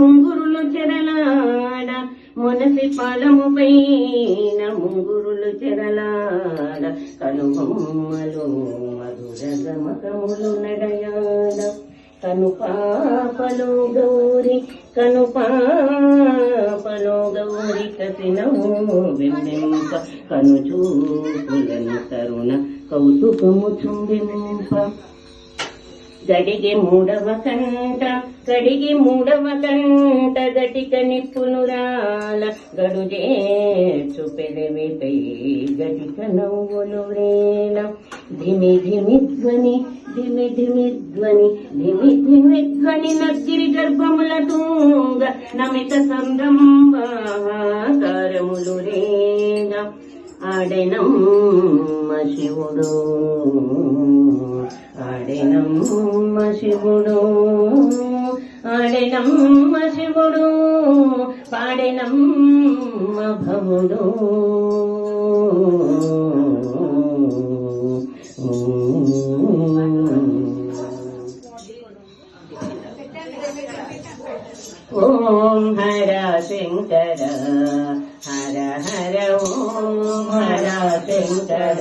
ముంగురులు చెరలాడ మునసి పాలము పైన ముంగురులు చెరలాడ కనుబొమ్మలు మధుర గమకములు నడయాడ కను పాపలో గౌరి కసినము బింబింప కను చూపులను తరుణ కౌతుకము చుంబింప గడిగి మూడవ కంట గటిక నిప్పునురాల గడుజేచు పెదవిపై గటిక నవ్వులు రేల ధిమి ధిమి ధ్వని నగ్గిరి గర్భముల తుంగ నమిత సంభ్రమాకారములు రేల ఆడెనమ్మ శివుడు ఆడెనమ్మ శివుడు పాడెనమ్మ భవుడు ఓం హర శంకర హర హర ఓం హర శంకర